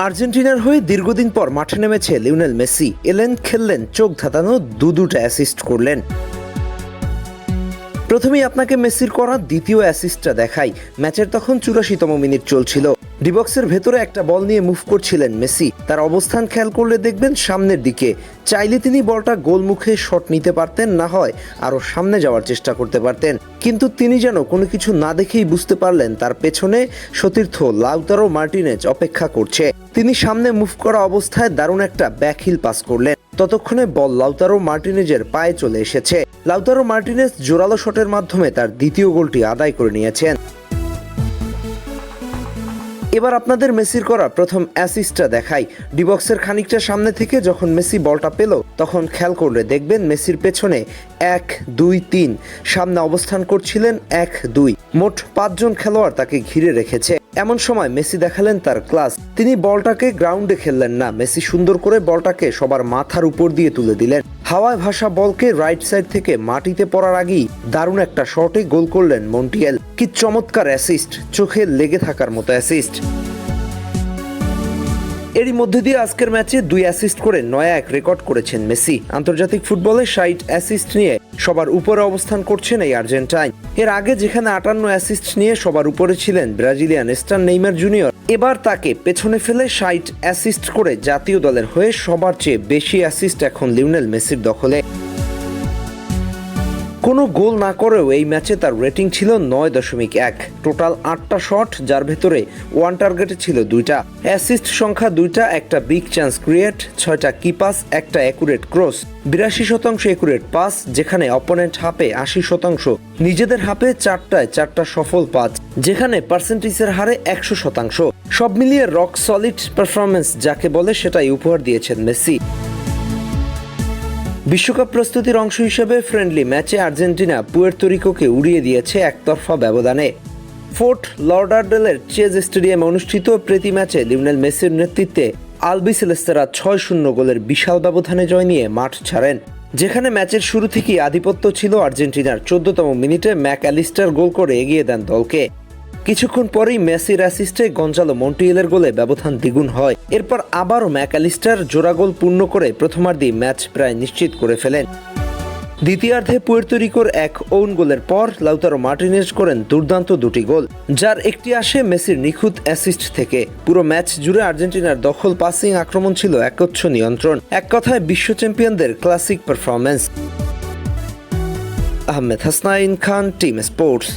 আর্জেন্টিনার হয়ে দীর্ঘদিন পর মাঠে নেমেছে লিওনেল মেসি। এলেন, খেললেন, চোখ ধাঁধানো দুটো অ্যাসিস্ট করলেন। প্রথমেই আপনাকে মেসির করা দ্বিতীয় অ্যাসিস্টটা দেখাই। ম্যাচের তখন 84তম মিনিট চলছিল। ডিবক্সের ভেতরে একটা বল নিয়ে মুভ করছিলেন মেসি। তার অবস্থান খেয়াল করলে দেখবেন সামনের দিকে। চাইলে তিনি বলটা গোলমুখে শট নিতে পারতেন, না হয় আরও সামনে যাওয়ার চেষ্টা করতে পারতেন, কিন্তু তিনি যেন কোনো কিছু না দেখেই বুঝতে পারলেন তার পেছনে সতীর্থ লাউতারো মার্টিনেজ অপেক্ষা করছে। তিনি সামনে মুভ করা অবস্থায় দারুণ একটা ব্যাকহিল পাস করলেন। ততক্ষণে বল লাউতারো মার্টিনেজের পায়ে চলে এসেছে। লাউতারো মার্টিনেজ জোরালো শটের মাধ্যমে তার দ্বিতীয় গোলটি আদায় করে নিয়েছেন। এবার আপনাদের মেসির করা প্রথম অ্যাসিস্টটা দেখাই। ডিবক্সের খানিকটা সামনে থেকে যখন মেসি বলটা পেল, তখন খেয়াল করলে দেখবেন মেসির পেছনে 1, 2, 3 সামনে অবস্থান করছিলেন 1, 2 মোট 5 জন খেলোয়াড় তাকে ঘিরে রেখেছে। এমন সময় মেসি দেখালেন তার ক্লাস। তিনি বলটাকে গ্রাউন্ডে খেললেন না, মেসি সুন্দর করে বলটাকে সবার মাথার উপর দিয়ে তুলে দিলেন। হাওয়ায় ভাসা বলকে রাইট সাইড থেকে মাটিতে পড়ার আগেই দারুণ একটা শটে গোল করলেন মন্টিয়েল। কি চমৎকার অ্যাসিস্ট, চোখে লেগে থাকার মতো অ্যাসিস্ট। এরই মধ্যে দিয়ে আজকের ম্যাচে 2 অ্যাসিস্ট করে 9-1 রেকর্ড করেছেন মেসি। আন্তর্জাতিক ফুটবলে 60 অ্যাসিস্ট নিয়ে সবার উপরে অবস্থান করছেন এই আর্জেন্টাইন। এর আগে যেখানে 58 অ্যাসিস্ট নিয়ে সবার উপরে ছিলেন ব্রাজিলিয়ান স্টার নেইমার জুনিয়র, এবার তাকে পেছনে ফেলে 60 অ্যাসিস্ট করে জাতীয় দলের হয়ে সবার চেয়ে বেশি অ্যাসিস্ট এখন লিওনেল মেসির দখলে। কোনো গোল না করেও এই ম্যাচে তার রেটিং ছিল 9.1। টোটাল 8টা শট, যার ভেতরে 1 টার্গেটে ছিল 2টা। অ্যাসিস্ট সংখ্যা 2টা, একটা বিগ চান্স ক্রিয়েট, 6টা কি পাস, একটা অ্যাকুরেট ক্রস, 82% অ্যাকুরেট পাস, যেখানে অপোনেন্ট হাফে 80%, নিজেদের হাফে 4টা সফল পাস, যেখানে পার্সেন্টেজের হারে 100%। সব মিলিয়ে রক সলিড পারফরমেন্স যাকে বলে সেটাই উপহার দিয়েছেন মেসি। বিশ্বকাপ প্রস্তুতির অংশ হিসেবে ফ্রেন্ডলি ম্যাচে আর্জেন্টিনা পুয়ের্তো রিকোকে উড়িয়ে দিয়েছে একতরফা ব্যবধানে। ফোর্ট লডারডেলের চেজ স্টেডিয়ামে অনুষ্ঠিত প্রীতি ম্যাচে লিওনেল মেসির নেতৃত্বে আলবিসেলেস্তেরা 6-0 গোলের বিশাল ব্যবধানে জয় নিয়ে মাঠ ছাড়েন। যেখানে ম্যাচের শুরু থেকেই আধিপত্য ছিল আর্জেন্টিনার। 14তম মিনিটে ম্যাকঅ্যালিস্টার গোল করে এগিয়ে দেন দলকে। কিছুক্ষণ পরেই মেসির অ্যাসিস্টে গঞ্জালো মন্টিয়েলের গোলে ব্যবধান দ্বিগুণ হয়। এরপর আবারও ম্যাকঅ্যালিস্টার জোড়া গোল পূর্ণ করে প্রথমার্ধেই ম্যাচ প্রায় নিশ্চিত করে ফেলেন। দ্বিতীয়ার্ধে পুয়ের্তো রিকোর এক ওন গোলের পর লাউতারো মার্টিনেজ করেন দুর্দান্ত 2টি গোল, যার একটি আসে মেসির নিখুঁত অ্যাসিস্ট থেকে। পুরো ম্যাচ জুড়ে আর্জেন্টিনার দখল, পাসিং, আক্রমণ ছিল একচ্ছ নিয়ন্ত্রণ। এক কথায় বিশ্ব চ্যাম্পিয়নদের ক্লাসিক পারফরম্যান্স। আহমেদ হাসনাইন খান, টিম স্পোর্টস।